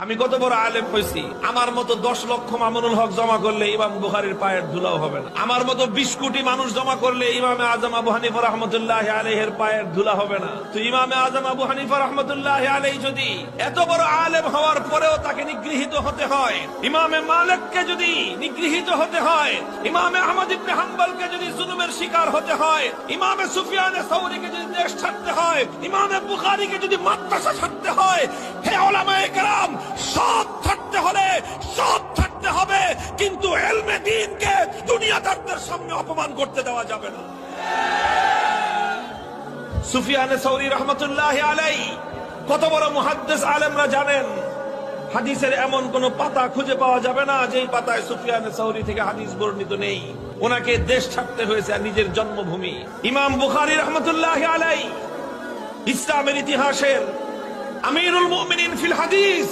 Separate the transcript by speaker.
Speaker 1: আমি কত বড় আলেম হয়েছি, আমার মতো 10 লক্ষ মামুনুল হক জমা করলে ইমাম বুখারীর পায়ের ধুলাও হবে না। আমার মতো 20 কোটি মানুষ জমা করলে ইমামে আজম আবু হানিফা রাহমাতুল্লাহি আলাইহির পায়ের ধুলা হবে না। তো ইমামে আজম আবু হানিফা রাহমাতুল্লাহি আলাইহি যদি এত বড় আলেম হওয়ার পরেও তাকে নিগৃহীত হতে হয়, ইমামে মালিককে যদি নিগৃহীত হতে হয়, ইমামে আহমদ ইবনে হাম্বলকে যদি জুলুমের শিকার হতে হয়, ইমামে সুফিয়ানে সাউরীকে যদি দেশ ছাড়তে হয়, ইমামে বুখারীকে যদি মাদ্রাসা ছাড়তে হয়, হে উলামায়ে কেরাম, সব ছাড়তে হলে সব ছাড়তে হবে, কিন্তু ইলমে দ্বীনকে দুনিয়াদারদের সামনে অপমান করতে দেওয়া যাবে না। সুফিয়ানে সাউরী রাহমাতুল্লাহি আলাইহি কত বড় মুহাদ্দিস আলেমরা জানেন, হাদিসের এমন কোন পাতা খুঁজে পাওয়া যাবে না যেই পাতায় সুফিয়ানে সাউরী থেকে হাদিস বর্ণিত নেই। ওনাকে দেশ ছাড়তে হয়েছে, নিজের জন্মভূমি। ইমাম বুখারী রাহমাতুল্লাহি আলাইহি ইসলামের ইতিহাসের আমিরুল মুমিনিন ফিল হাদিস।